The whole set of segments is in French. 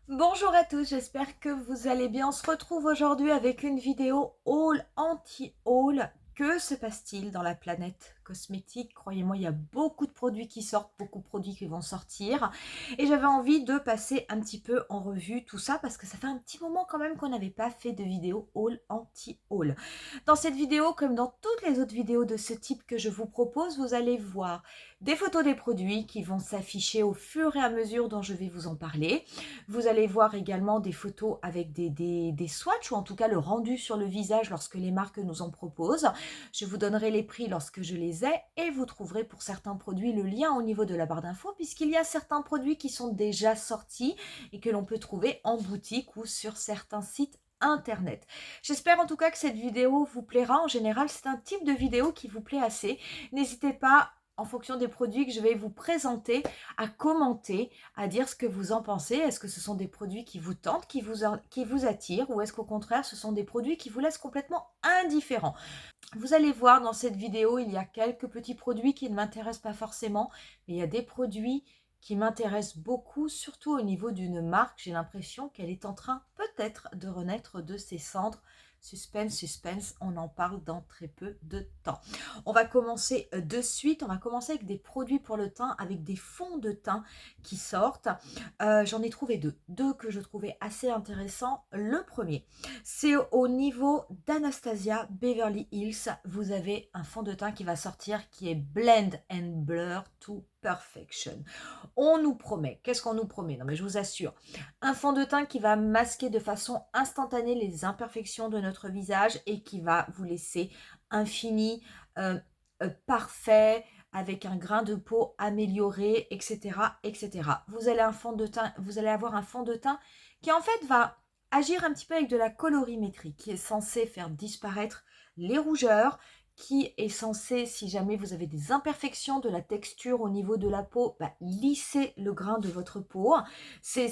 Bonjour à tous, j'espère que vous allez bien. On se retrouve aujourd'hui avec une vidéo haul anti-haul. Que se passe-t-il dans la planète cosmétique? Croyez-moi, il y a beaucoup de produits qui sortent, beaucoup de produits qui vont sortir. Et j'avais envie de passer un petit peu en revue tout ça parce que ça fait un petit moment quand même qu'on n'avait pas fait de vidéo haul anti-haul. Dans cette vidéo, comme dans toutes les autres vidéos de ce type que je vous propose, vous allez voir des photos des produits qui vont s'afficher au fur et à mesure dont je vais vous en parler. Vous allez voir également des photos avec des swatchs, ou en tout cas le rendu sur le visage lorsque les marques nous en proposent. Je vous donnerai les prix lorsque je les ai et vous trouverez pour certains produits le lien au niveau de la barre d'infos, puisqu'il y a certains produits qui sont déjà sortis et que l'on peut trouver en boutique ou sur certains sites internet. J'espère en tout cas que cette vidéo vous plaira. En général, c'est un type de vidéo qui vous plaît assez. N'hésitez pas, en fonction des produits que je vais vous présenter, à commenter, à dire ce que vous en pensez. Est-ce que ce sont des produits qui vous tentent, qui vous attirent, ou est-ce qu'au contraire, ce sont des produits qui vous laissent complètement indifférents? Vous allez voir dans cette vidéo, il y a quelques petits produits qui ne m'intéressent pas forcément, mais il y a des produits qui m'intéressent beaucoup, surtout au niveau d'une marque. J'ai l'impression qu'elle est en train peut-être de renaître de ses cendres. Suspense, suspense, on en parle dans très peu de temps. On va commencer de suite, on va commencer avec des produits pour le teint, avec des fonds de teint qui sortent. J'en ai trouvé deux que je trouvais assez intéressants. Le premier, c'est au niveau d'Anastasia Beverly Hills. Vous avez un fond de teint qui va sortir qui est Blend and Blur to Perfection. On nous promet, qu'est-ce qu'on nous promet? Non mais je vous assure, un fond de teint qui va masquer de façon instantanée les imperfections de notre visage et qui va vous laisser infini, parfait, avec un grain de peau amélioré, etc., etc. Vous allez avoir un fond de teint qui en fait va agir un petit peu avec de la colorimétrie, qui est censé faire disparaître les rougeurs, qui est censé, si jamais vous avez des imperfections de la texture au niveau de la peau, lisser le grain de votre peau. C'est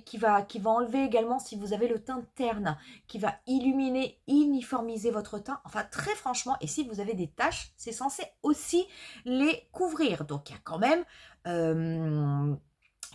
qui va enlever également si vous avez le teint terne, qui va illuminer, uniformiser votre teint. Enfin, très franchement, et si vous avez des taches, c'est censé aussi les couvrir. Donc, il y a quand même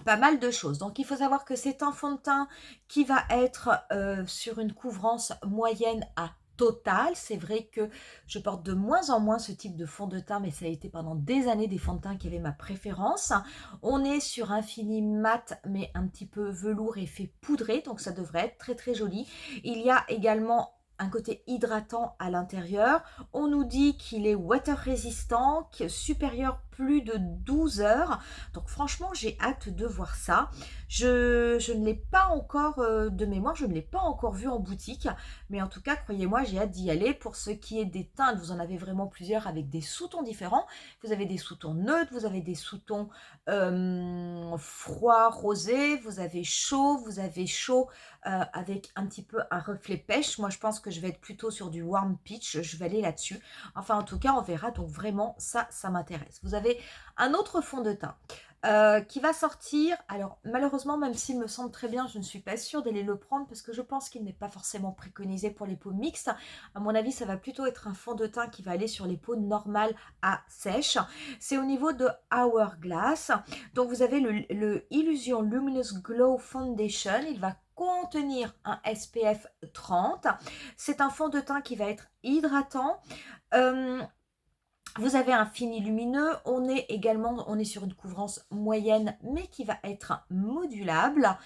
pas mal de choses. Donc, il faut savoir que c'est un fond de teint qui va être sur une couvrance moyenne à total. C'est vrai que je porte de moins en moins ce type de fond de teint, mais ça a été pendant des années des fonds de teint qui avaient ma préférence. On est sur un fini mat, mais un petit peu velours et fait poudré, donc ça devrait être très très joli. Il y a également un côté hydratant à l'intérieur. On nous dit qu'il est water résistant, supérieur plus de 12 heures. Donc franchement, j'ai hâte de voir ça. Je ne l'ai pas encore de mémoire, je ne l'ai pas encore vu en boutique. Mais en tout cas, croyez-moi, j'ai hâte d'y aller. Pour ce qui est des teintes, vous en avez vraiment plusieurs avec des sous-tons différents. Vous avez des sous-tons neutres, vous avez des sous-tons froid, rosé, vous avez chaud avec un petit peu un reflet pêche. Moi, je pense que je vais être plutôt sur du warm peach. Je vais aller là-dessus. Enfin, en tout cas, on verra. Donc vraiment, ça m'intéresse. Vous avez un autre fond de teint qui va sortir. Alors malheureusement, même s'il me semble très bien, je ne suis pas sûre d'aller le prendre parce que je pense qu'il n'est pas forcément préconisé pour les peaux mixtes. À mon avis, ça va plutôt être un fond de teint qui va aller sur les peaux normales à sèche. C'est au niveau de Hourglass. Donc vous avez le Illusion Luminous Glow Foundation. Il va contenir un SPF 30. C'est un fond de teint qui va être hydratant. Vous avez un fini lumineux, on est sur une couvrance moyenne, mais qui va être modulable.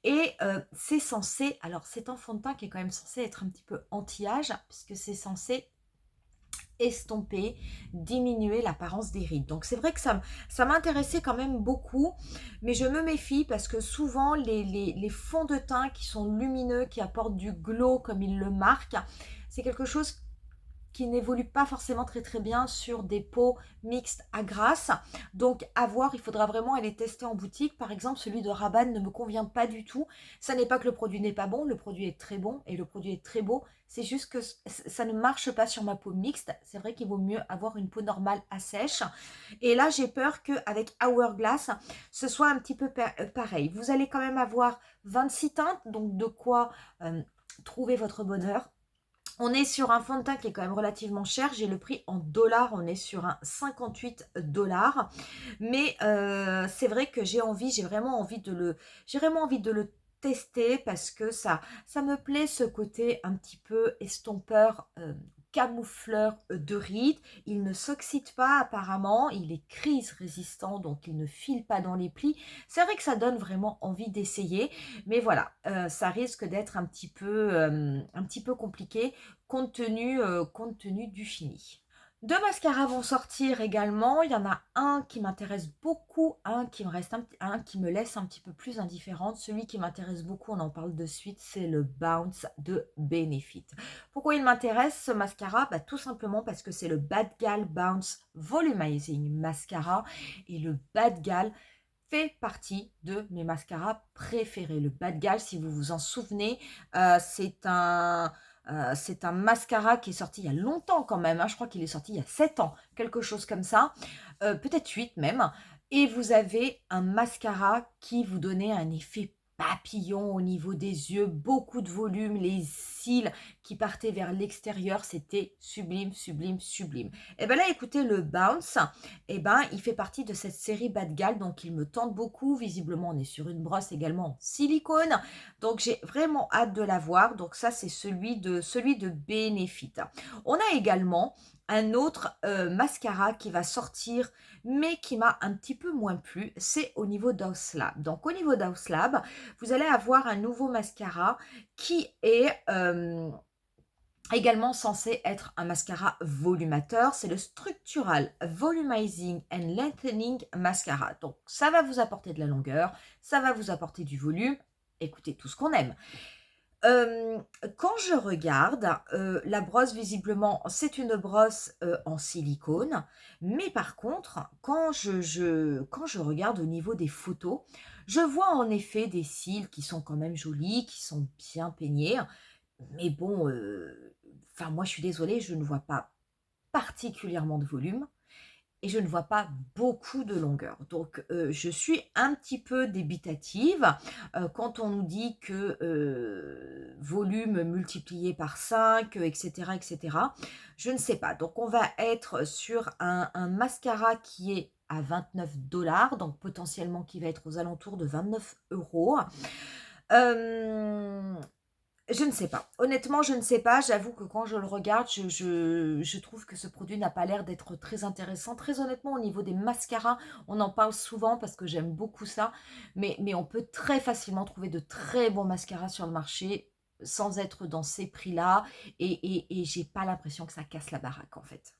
Et c'est censé, alors c'est un fond de teint qui est quand même censé être un petit peu anti-âge, puisque c'est censé estomper, diminuer l'apparence des rides. Donc c'est vrai que ça m'intéressait quand même beaucoup, mais je me méfie parce que souvent les fonds de teint qui sont lumineux, qui apportent du glow comme ils le marquent, c'est quelque chose qui n'évolue pas forcément très très bien sur des peaux mixtes à grasse. Donc à voir, il faudra vraiment aller tester en boutique. Par exemple, celui de Rabanne ne me convient pas du tout. Ça n'est pas que le produit n'est pas bon, le produit est très bon et le produit est très beau. C'est juste que ça ne marche pas sur ma peau mixte. C'est vrai qu'il vaut mieux avoir une peau normale à sèche. Et là, j'ai peur qu'avec Hourglass, ce soit un petit peu pareil. Vous allez quand même avoir 26 teintes, donc de quoi trouver votre bonheur. On est sur un fond de teint qui est quand même relativement cher. J'ai le prix en dollars. On est sur un 58 dollars. Mais c'est vrai que j'ai vraiment envie de le tester parce que ça me plaît ce côté un petit peu estompeur, camoufleur de rides. Il ne s'oxyde pas apparemment, il est crise résistant donc il ne file pas dans les plis. C'est vrai que ça donne vraiment envie d'essayer, mais voilà, ça risque d'être un petit peu compliqué compte tenu du fini. 2 mascaras vont sortir également. Il y en a un qui m'intéresse beaucoup, un qui me laisse un petit peu plus indifférente. Celui qui m'intéresse beaucoup, on en parle de suite, c'est le Bounce de Benefit. Pourquoi il m'intéresse ce mascara? Bah, tout simplement parce que c'est le Bad Gal Bounce Volumizing Mascara. Et le Bad Gal fait partie de mes mascaras préférés. Le Bad Gal, si vous vous en souvenez, c'est un mascara qui est sorti il y a longtemps quand même, hein. Je crois qu'il est sorti il y a 7 ans, quelque chose comme ça, peut-être 8 même. Et vous avez un mascara qui vous donnait un effet papillon au niveau des yeux, beaucoup de volume, les cils qui partaient vers l'extérieur, c'était sublime, sublime, sublime. Et bien là, écoutez, le Bounce, et ben, il fait partie de cette série Bad Gal, donc il me tente beaucoup. Visiblement, on est sur une brosse également en silicone. Donc j'ai vraiment hâte de la voir. Donc ça, c'est celui de Benefit. On a également un autre mascara qui va sortir, mais qui m'a un petit peu moins plu, c'est au niveau d'House Lab. Donc au niveau d'House Lab, vous allez avoir un nouveau mascara qui est également censé être un mascara volumateur. C'est le Structural Volumizing and Lengthening Mascara. Donc ça va vous apporter de la longueur, ça va vous apporter du volume. Écoutez, tout ce qu'on aime. Quand je regarde, la brosse visiblement, c'est une brosse, en silicone. Mais par contre, quand je regarde au niveau des photos, je vois en effet des cils qui sont quand même jolis, qui sont bien peignés. Mais bon, enfin moi je suis désolée, je ne vois pas particulièrement de volume et je ne vois pas beaucoup de longueur. Donc, je suis un petit peu débitative, quand on nous dit que, volume multiplié par 5, et cetera et cetera. Je ne sais pas. Donc on va être sur un mascara qui est à 29 $, donc potentiellement qui va être aux alentours de 29 €. Hem Je ne sais pas. Honnêtement, je ne sais pas. J'avoue que quand je le regarde, je trouve que ce produit n'a pas l'air d'être très intéressant. Très honnêtement, au niveau des mascaras, on en parle souvent parce que j'aime beaucoup ça. Mais on peut très facilement trouver de très bons mascaras sur le marché sans être dans ces prix-là. Et j'ai pas l'impression que ça casse la baraque en fait.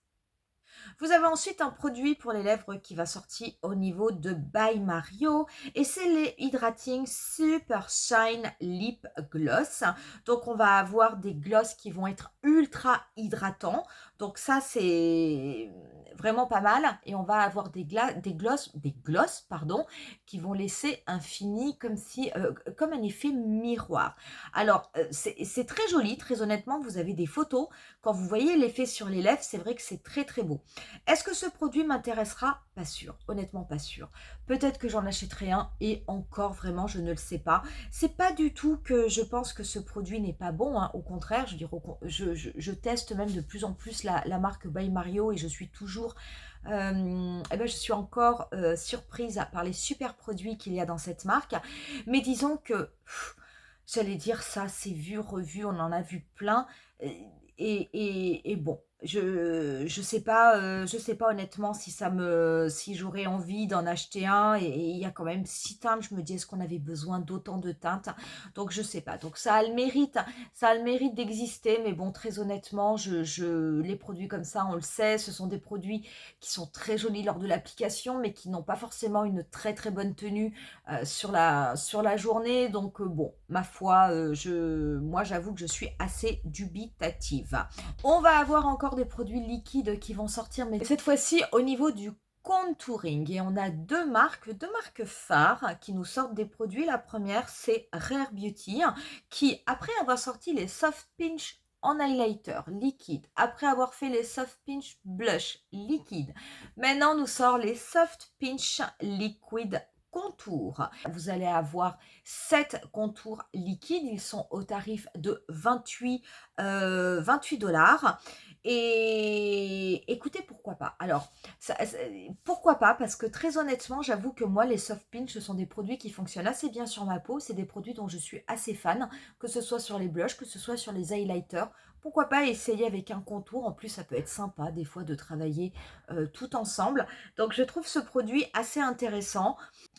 Vous avez ensuite un produit pour les lèvres qui va sortir au niveau de By Mario et c'est les Hydrating Super Shine Lip Gloss. Donc on va avoir des gloss qui vont être ultra hydratants. Donc ça c'est vraiment pas mal et on va avoir des gloss pardon, qui vont laisser un fini comme si comme un effet miroir. Alors c'est très joli, très honnêtement, vous avez des photos. Quand vous voyez l'effet sur les lèvres, c'est vrai que c'est très très beau. Est-ce que ce produit m'intéressera? Pas sûr, honnêtement pas sûr. Peut-être que j'en achèterai un et encore vraiment je ne le sais pas. C'est pas du tout que je pense que ce produit n'est pas bon, hein. Au contraire, je, veux dire, je teste même de plus en plus la marque By Mario et je suis toujours, eh ben, je suis encore surprise par les super produits qu'il y a dans cette marque. Mais disons que, j'allais dire ça, c'est vu, revu, on en a vu plein. Et bon, je sais pas honnêtement si j'aurais envie d'en acheter un et il y a quand même 6 teintes, je me dis: «Est-ce qu'on avait besoin d'autant de teintes?» Donc je sais pas. Donc ça a le mérite d'exister, mais bon, très honnêtement, les produits comme ça, on le sait, ce sont des produits qui sont très jolis lors de l'application, mais qui n'ont pas forcément une très, très bonne tenue, sur la journée. Donc bon, ma foi, moi j'avoue que je suis assez dubitative. On va avoir encore des produits liquides qui vont sortir, mais cette fois-ci au niveau du contouring. Et on a deux marques phares qui nous sortent des produits. La première, c'est Rare Beauty, qui, après avoir sorti les Soft Pinch en highlighter liquide, après avoir fait les Soft Pinch Blush liquide, maintenant nous sort les Soft Pinch Liquid contours. Vous allez avoir 7 contours liquides. Ils sont au tarif de 28 et écoutez, pourquoi pas? Alors, pourquoi pas? Parce que très honnêtement, j'avoue que moi, les soft pinch, ce sont des produits qui fonctionnent assez bien sur ma peau. C'est des produits dont je suis assez fan, que ce soit sur les blushs, que ce soit sur les highlighters. Pourquoi pas essayer avec un contour? En plus, ça peut être sympa des fois de travailler tout ensemble. Donc, je trouve ce produit assez intéressant.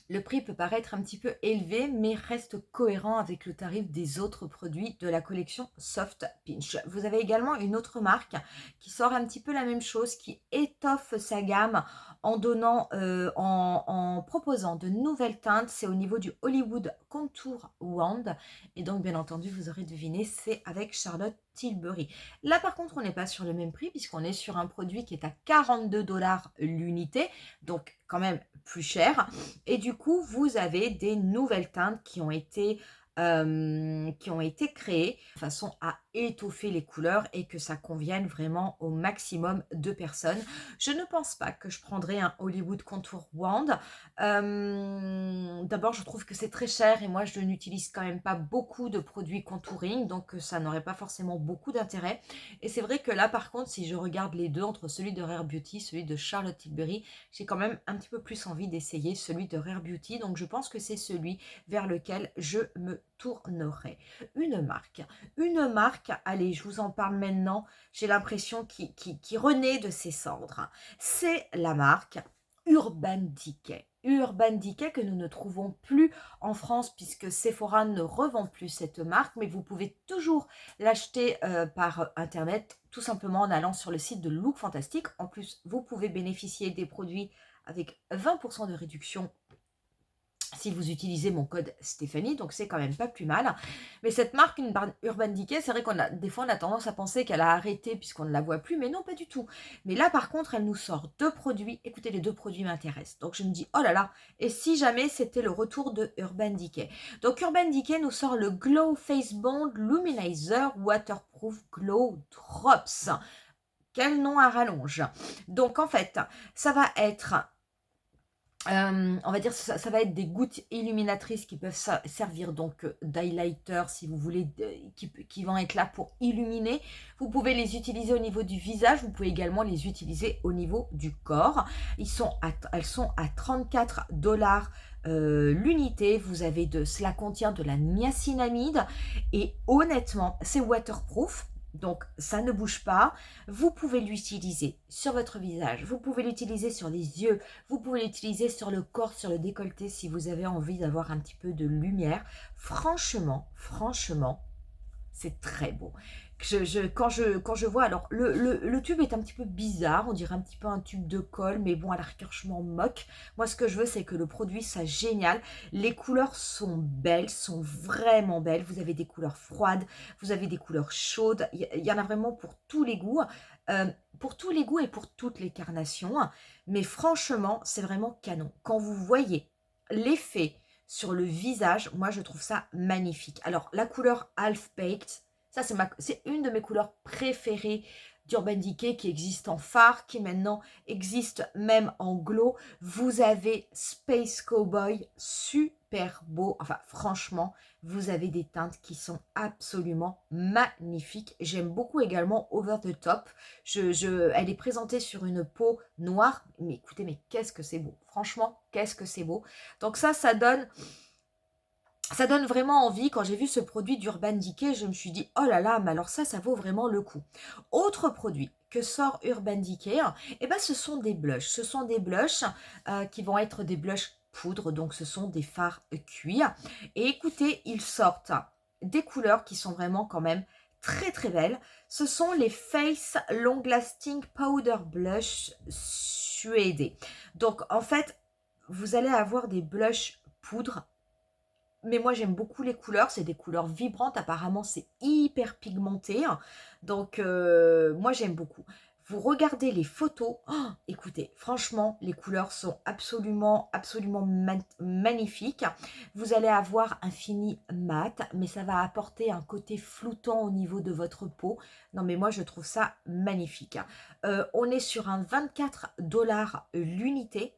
Le prix peut paraître un petit peu élevé, mais reste cohérent avec le tarif des autres produits de la collection Soft Pinch. Vous avez également une autre marque qui sort un petit peu la même chose, qui étoffe sa gamme en donnant, en proposant de nouvelles teintes. C'est au niveau du Hollywood Contour Wand. Et donc, bien entendu, vous aurez deviné, c'est avec Charlotte Tilbury. Là, par contre, on n'est pas sur le même prix puisqu'on est sur un produit qui est à 42 $ l'unité. Donc, quand même plus cher. Et du coup, vous avez des nouvelles teintes qui ont été créées de façon à étoffer les couleurs et que ça convienne vraiment au maximum de personnes. Je ne pense pas que je prendrai un Hollywood Contour Wand. D'abord, je trouve que c'est très cher et moi, je n'utilise quand même pas beaucoup de produits contouring, donc ça n'aurait pas forcément beaucoup d'intérêt. Et c'est vrai que là, par contre, si je regarde les deux, entre celui de Rare Beauty, celui de Charlotte Tilbury, j'ai quand même un petit peu plus envie d'essayer celui de Rare Beauty. Donc, je pense que c'est celui vers lequel je me tournerai. Une marque, allez, je vous en parle maintenant, j'ai l'impression qui renaît de ses cendres. C'est la marque Urban Decay. Urban Decay que nous ne trouvons plus en France puisque Sephora ne revend plus cette marque, mais vous pouvez toujours l'acheter par internet, tout simplement en allant sur le site de Look Fantastic. En plus, vous pouvez bénéficier des produits avec 20% de réduction si vous utilisez mon code Stéphanie, donc c'est quand même pas plus mal. Mais cette marque Urban Decay, c'est vrai qu'on a des fois on a tendance à penser qu'elle a arrêté puisqu'on ne la voit plus, mais non, pas du tout. Mais là par contre, elle nous sort 2 produits. Écoutez, les 2 produits m'intéressent. Donc je me dis, oh là là, et si jamais c'était le retour de Urban Decay. Donc Urban Decay nous sort le Glow Face Bond Luminizer Waterproof Glow Drops. Quel nom à rallonge. Donc en fait, ça va être on va dire ça va être des gouttes illuminatrices qui peuvent servir donc d'highlighter si vous voulez, qui vont être là pour illuminer. Vous pouvez les utiliser au niveau du visage, vous pouvez également les utiliser au niveau du corps. Elles sont à 34 $ l'unité. Cela contient de la niacinamide et honnêtement c'est waterproof. Donc, ça ne bouge pas. Vous pouvez l'utiliser sur votre visage, vous pouvez l'utiliser sur les yeux, vous pouvez l'utiliser sur le corps, sur le décolleté si vous avez envie d'avoir un petit peu de lumière. Franchement, c'est très beau. Quand je vois, alors le tube est un petit peu bizarre, on dirait un petit peu un tube de colle, mais bon, à la rigueur, je m'en moque. Moi, ce que je veux, c'est que le produit soit génial. Les couleurs sont belles, sont vraiment belles. Vous avez des couleurs froides, vous avez des couleurs chaudes. Il y en a vraiment pour tous les goûts. Pour tous les goûts et pour toutes les carnations. Mais franchement, c'est vraiment canon. Quand vous voyez l'effet sur le visage, moi je trouve ça magnifique. Alors la couleur Half Baked, ça c'est une de mes couleurs préférées d'Urban Decay qui existe en fard, qui maintenant existe même en glow. Vous avez Space Cowboy, super beau. Enfin franchement, vous avez des teintes qui sont absolument magnifiques. J'aime beaucoup également Over the Top. Elle est présentée sur une peau noire. Mais écoutez, mais qu'est-ce que c'est beau. Franchement, qu'est-ce que c'est beau. Donc ça donne vraiment envie. Quand j'ai vu ce produit d'Urban Decay, je me suis dit, oh là là, mais alors ça vaut vraiment le coup. Autre produit que sort Urban Decay, eh ben, ce sont des blushs. Ce sont des blushs qui vont être des blushs poudre, donc ce sont des fards cuir. Et écoutez, ils sortent des couleurs qui sont vraiment quand même très très belles. Ce sont les Face Long Lasting Powder Blush Suédé. Donc en fait, vous allez avoir des blushs poudre. Mais moi, j'aime beaucoup les couleurs. C'est des couleurs vibrantes. Apparemment, c'est hyper pigmenté. Donc, moi, j'aime beaucoup. Vous regardez les photos. Oh, écoutez, franchement, les couleurs sont absolument magnifiques. Vous allez avoir un fini mat, mais ça va apporter un côté floutant au niveau de votre peau. Non, mais moi, je trouve ça magnifique. On est sur un 24 $ l'unité.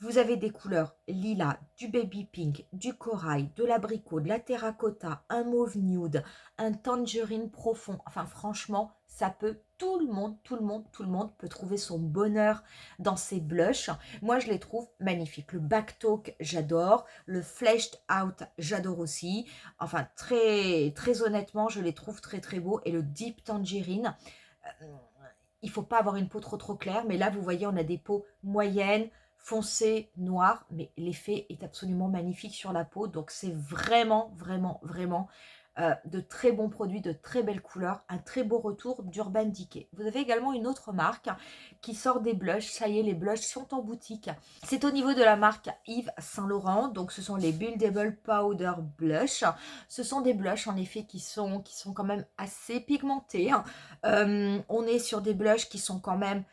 Vous avez des couleurs lilas, du baby pink, du corail, de l'abricot, de la terracotta, un mauve nude, un tangerine profond. Enfin, franchement, ça peut, tout le monde peut trouver son bonheur dans ces blushs. Moi, je les trouve magnifiques. Le Backtalk, j'adore. Le Fleshed Out, j'adore aussi. Enfin, très honnêtement, je les trouve très beaux. Et le Deep Tangerine, euh, il ne faut pas avoir une peau trop claire. Mais là, vous voyez, on a des peaux moyennes, foncées, noires. Mais l'effet est absolument magnifique sur la peau. Donc, c'est vraiment de très bons produits, de très belles couleurs, un très beau retour d'Urban Decay. Vous avez également une autre marque qui sort des blushs. Ça y est, les blushs sont en boutique. C'est au niveau de la marque Yves Saint Laurent. Donc, ce sont les Buildable Powder Blush. Ce sont des blushs, en effet, qui sont quand même assez pigmentés. On est sur des blushs qui sont quand même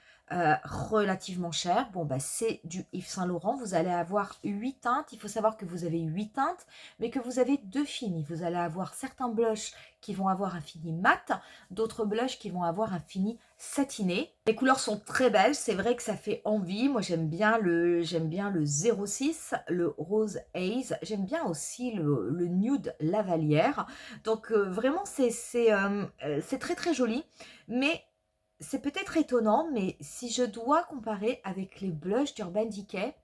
relativement cher. Bon, bah, c'est du Yves Saint Laurent. Vous allez avoir 8 teintes. Il faut savoir que vous avez 8 teintes, mais que vous avez 2 finis. Vous allez avoir certains blushs qui vont avoir un fini mat, d'autres blushs qui vont avoir un fini satiné. Les couleurs sont très belles. C'est vrai que ça fait envie. Moi, j'aime bien le 06, le Rose Haze. J'aime bien aussi le Nude Lavalière. Donc, vraiment, c'est très joli. Mais c'est peut-être étonnant, mais si je dois comparer avec les blushs d'Urban Decay,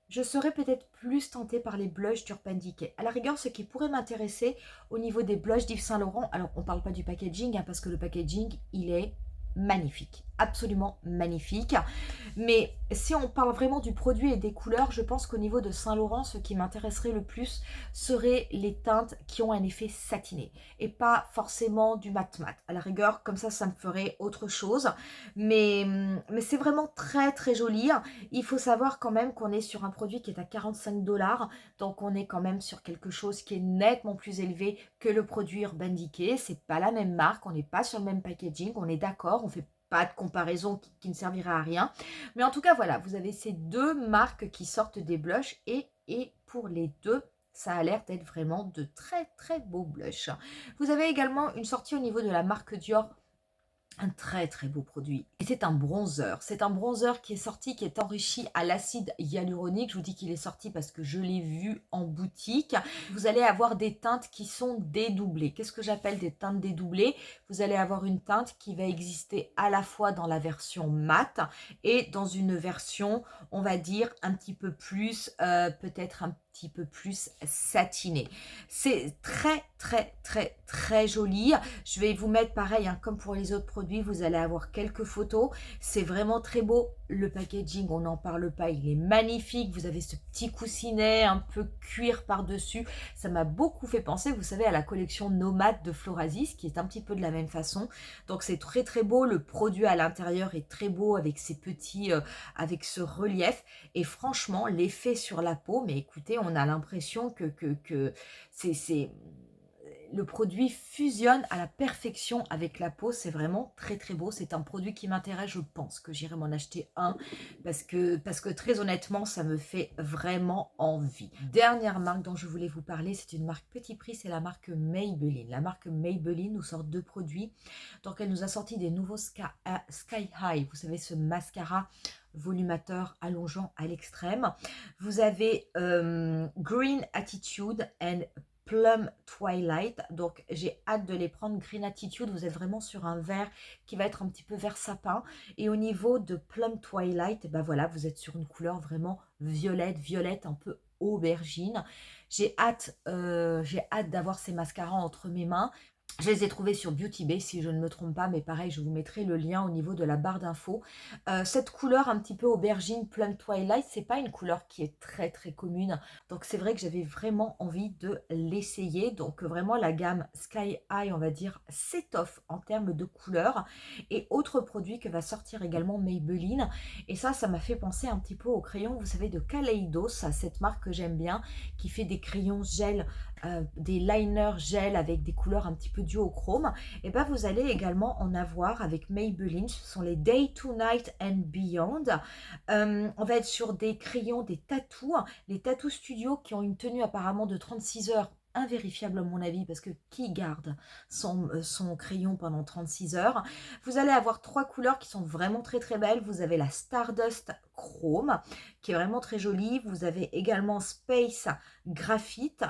je serais peut-être plus tentée par les blushs d'Urban Decay. À la rigueur, ce qui pourrait m'intéresser au niveau des blushs d'Yves Saint Laurent, alors on ne parle pas du packaging, parce que le packaging, il est magnifique, absolument magnifique. Mais si on parle vraiment du produit et des couleurs, je pense qu'au niveau de Saint Laurent, ce qui m'intéresserait le plus seraient les teintes qui ont un effet satiné et pas forcément du mat-mat. À la rigueur, comme ça me ferait autre chose. Mais c'est vraiment très joli. Il faut savoir quand même qu'on est sur un produit qui est à 45 $, donc on est quand même sur quelque chose qui est nettement plus élevé que le produit Urban Decay. C'est pas la même marque, on n'est pas sur le même packaging, on est d'accord, on fait pas de comparaison qui ne servira à rien. Mais en tout cas, voilà, vous avez ces deux marques qui sortent des blushs et pour les deux, ça a l'air d'être vraiment de très beaux blushs. Vous avez également une sortie au niveau de la marque Dior, un très beau produit. Et c'est un bronzer. C'est un bronzer qui est sorti, qui est enrichi à l'acide hyaluronique. Je vous dis qu'il est sorti parce que je l'ai vu en boutique. Vous allez avoir des teintes qui sont dédoublées. Qu'est-ce que j'appelle des teintes dédoublées? Vous allez avoir une teinte qui va exister à la fois dans la version mat et dans une version, on va dire, un petit peu plus, peut-être un petit peu plus satiné. C'est très joli. Je vais vous mettre pareil, hein, comme pour les autres produits, vous allez avoir quelques photos. C'est vraiment très beau. Le packaging, on n'en parle pas, il est magnifique. Vous avez ce petit coussinet un peu cuir par-dessus. Ça m'a beaucoup fait penser, vous savez, à la collection Nomade de Florasis, qui est un petit peu de la même façon. Donc c'est très beau. Le produit à l'intérieur est très beau avec ces petits, avec ce relief. Et franchement, l'effet sur la peau, mais écoutez, on a l'impression que c'est le produit fusionne à la perfection avec la peau. C'est vraiment très beau. C'est un produit qui m'intéresse. Je pense que j'irai m'en acheter un parce que très honnêtement, ça me fait vraiment envie. Dernière marque dont je voulais vous parler, c'est une marque petit prix, c'est la marque Maybelline. La marque Maybelline nous sort deux produits. Donc, elle nous a sorti des nouveaux Sky High. Vous savez, ce mascara volumateur allongeant à l'extrême. Vous avez Green Attitude and Plum Twilight, donc j'ai hâte de les prendre. Green Attitude, vous êtes vraiment sur un vert qui va être un petit peu vert sapin, et au niveau de Plum Twilight, ben voilà, vous êtes sur une couleur vraiment violette un peu aubergine. J'ai hâte d'avoir ces mascaras entre mes mains. Je les ai trouvés sur Beauty Bay, si je ne me trompe pas, mais pareil, je vous mettrai le lien au niveau de la barre d'infos. Cette couleur un petit peu aubergine, Plum Twilight, c'est pas une couleur qui est très commune. Donc c'est vrai que j'avais vraiment envie de l'essayer. Donc vraiment la gamme Sky High, on va dire, s'étoffe en termes de couleurs. Et autre produit que va sortir également Maybelline. Et ça m'a fait penser un petit peu au crayon, vous savez, de Kaleidos, cette marque que j'aime bien, qui fait des crayons gel, des liners gel avec des couleurs un petit peu duochrome. Et ben vous allez également en avoir avec Maybelline. Ce sont les Day to Night and Beyond. On va être sur des crayons, des tatous, les Tattoo Studio qui ont une tenue apparemment de 36 heures. invérifiable à mon avis, parce que qui garde son crayon pendant 36 heures? Vous allez avoir 3 couleurs qui sont vraiment très très belles. Vous avez la Stardust Chrome, qui est vraiment très jolie. Vous avez également Space Graphite,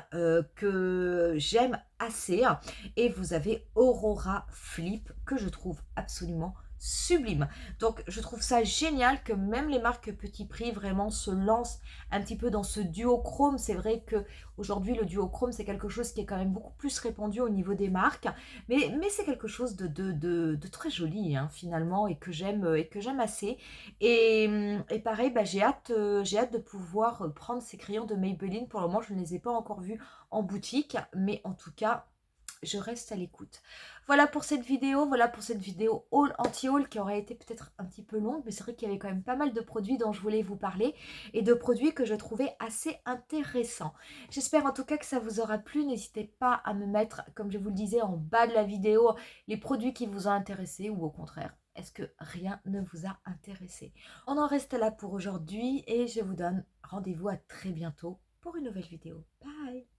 que j'aime assez. Et vous avez Aurora Flip, que je trouve absolument sublime. Donc je trouve ça génial que même les marques petit prix vraiment se lancent un petit peu dans ce duochrome. C'est vrai que aujourd'hui le duochrome c'est quelque chose qui est quand même beaucoup plus répandu au niveau des marques, mais c'est quelque chose de très joli hein, finalement, et que j'aime assez. Et pareil, bah, j'ai hâte de pouvoir prendre ces crayons de Maybelline. Pour le moment je ne les ai pas encore vus en boutique, mais en tout cas je reste à l'écoute. Voilà pour cette vidéo, haul anti-haul qui aurait été peut-être un petit peu longue, mais c'est vrai qu'il y avait quand même pas mal de produits dont je voulais vous parler et de produits que je trouvais assez intéressants. J'espère en tout cas que ça vous aura plu. N'hésitez pas à me mettre, comme je vous le disais, en bas de la vidéo, les produits qui vous ont intéressé ou au contraire, est-ce que rien ne vous a intéressé? On en reste là pour aujourd'hui et je vous donne rendez-vous à très bientôt pour une nouvelle vidéo. Bye!